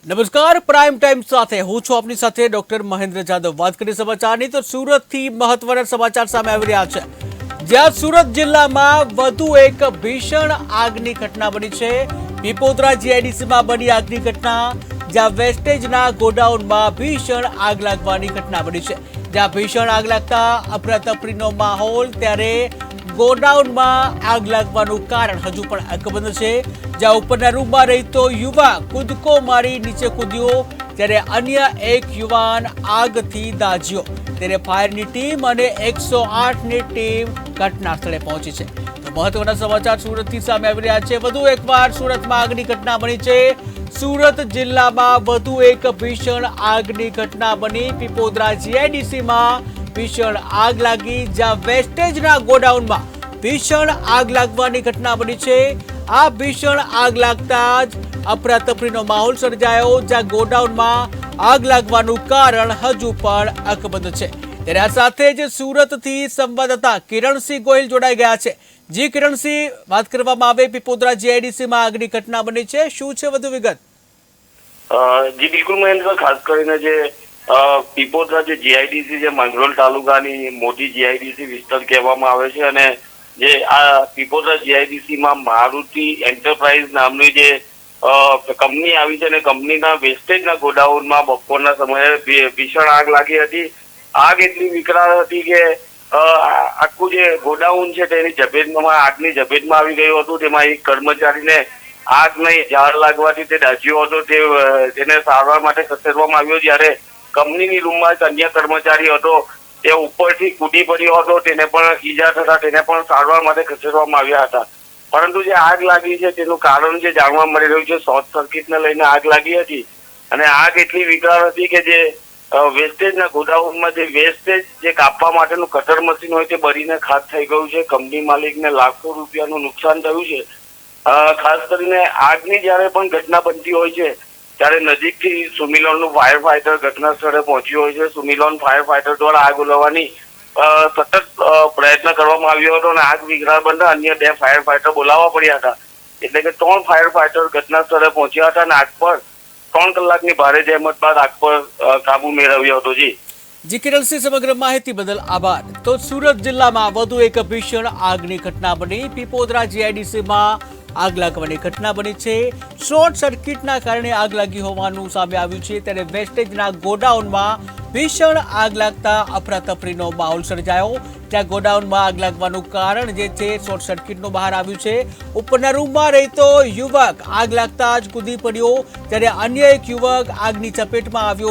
નમસ્કાર prime time સાથે હું છું આપની સાથે ડોક્ટર મહેન્દ્ર જાદવ। વાત કરીએ સમાચારની તો સુરતથી મહત્વના સમાચાર સામે આવી રહ્યા છે, જ્યાં સુરત જિલ્લામાં વધુ એક ભીષણ આગની ઘટના બની છે। પીપોદરા જીઆઈડીસીમાં બની આગની ઘટના, જ્યાં વેસ્ટેજના ગોડાઉનમાં ભીષણ આગ લાગવાની ઘટના બની છે। જ્યાં ભીષણ આગ લાગતા અફરાતફરીનો માહોલ, ત્યારે ગોડાઉનમાં આગ લાગવાનું કારણ હજુ પણ અકબંધ છે। જ્યાં ઉપરના રૂમમાં રહેતો યુવક કૂદકો મારી નીચે કૂદ્યો, ત્યારે અન્ય એક યુવાન આગથી દાઝ્યો। ત્યારે ફાયરની ટીમ અને 108ની ટીમ ઘટના સ્થળે પહોંચી છે। તો મહત્વના સમાચાર સુરતથી સામે આવી રહ્યા છે। વધુ એકવાર સુરતમાં આગની ઘટના બની છે। સુરત જિલ્લામાં વધુ એક ભીષણ આગની ઘટના બની। પીપોદરા જીઆઈડીસીમાં ભીષણ આગ લાગી, જ્યાં વેસ્ટેજના ગોડાઉનમાં ભીષણ આગ લાગવાની ઘટના બની છે। આ ભીષણ આગ લાગતા જ અફરાતફરીનો માહોલ સર્જાયો, જ્યાં ગોડાઉનમાં આગ લાગવાનું કારણ હજુ પણ અકબંધ છે। ત્યારે આ સાથે જ સુરતથી સંવાદદાતા કિરણસિંહ ગોહિલ જોડાઈ ગયા છે। જી કિરણસિંહ, વાત કરવામાં આવે પીપોદરા જીઆઈડીસીમાં આગની ઘટના બની છે, શું છે વધુ વિગત? જી બિલકુલ મહેન્દ્ર, ખાસ કરીને જે પીપોદરા જે જીઆઈડીસી જે માંગરોળ તાલુકાની મોટી જીઆઈડીસી વિસ્તાર કહેવામાં આવે છે, અને જે આ પીપોદરા જીઆઈડીસીમાં મારુતિ એન્ટરપ્રાઇઝ નામની જે કંપની આવી છે, અને કંપનીના વેસ્ટેજના ગોડાઉનમાં બપોરના સમયે ભીષણ આગ લાગી હતી। આગ એટલી વિકરાળ હતી કે આખું જે ગોડાઉન છે તેની ઝપેટમાં આગની ઝપેટમાં આવી ગયું હતું। તેમાં એક કર્મચારીને આગ નહીં ઝાડ લાગવાથી તે દાઝ્યો હતો, તેને સારવાર માટે ખસેડવામાં આવ્યો। જ્યારે કંપનીની રૂમમાં એક અન્ય કર્મચારી હતો, તે ઉપરથી કૂદી પડ્યો હતો, તેને પણ ઈજા થતા તેને પણ સારવાર માટે ખસેડવામાં આવ્યા હતા। પરંતુ જે આગ લાગી છે તેનું કારણ જે જાણવા મળી રહ્યું છે, શોર્ટ સર્કિટને લઈને આગ લાગી હતી। અને આગ એટલી વિકરાળ હતી કે જે વેસ્ટેજના ગોડાઉનમાં જે વેસ્ટેજ જે કાપવા માટેનું કટર મશીન હોય તે બળીને ખાક થઈ ગયું છે। કંપની માલિકને લાખો રૂપિયાનું નુકસાન થયું છે। ખાસ કરીને આગની જ્યારે પણ ઘટના બનતી હોય છે ત્યારે નજીકથી સુમિલોનનું ફાયર ફાઈટર ઘટના સ્થળે પહોંચ્યું હોય છે। સુમિલોન ફાયર ફાઈટર દ્વારા આગ ઓલવવાની સતત પ્રયત્ન કરવામાં આવ્યો હતો, અને આગ વિકરાળ બનતા અન્ય 2 ફાયર ફાઈટર બોલાવવા પડ્યા હતા। એટલે કે 3 ફાયર ફાઈટર ઘટના સ્થળે પહોંચ્યા હતા, અને આગ પર 3 કલાકની ભારે જહેમત બાદ આગ પર કાબુ મેળવ્યો હતો। જી કિરણસિંહ, સમગ્ર માહિતી બદલ આભાર। તો સુરત જિલ્લામાં વધુ એક ભીષણ આગની ઘટના બની। પીપોદરા જીઆઈડીસીમાં આગ લાગવાની ઘટના બની છે। શોર્ટ સર્કિટના કારણે આગ લાગી હોવાનું સામે આવ્યું છે, ત્યારે વેસ્ટેજના ગોડાઉનમાં ભીષણ આગ લાગતા અફરાતફરીનો માહોલ સર્જાયો। ત્યાં ગોડાઉનમાં આગ લાગવાનું કારણ જે છે શોર્ટ સર્કિટનું બહાર આવ્યું છે। ઉપરના રૂમમાં રહેતો યુવક આગ લાગતા જ કૂદી પડ્યો, ત્યારે અન્ય એક યુવક આગની ચપેટમાં આવ્યો,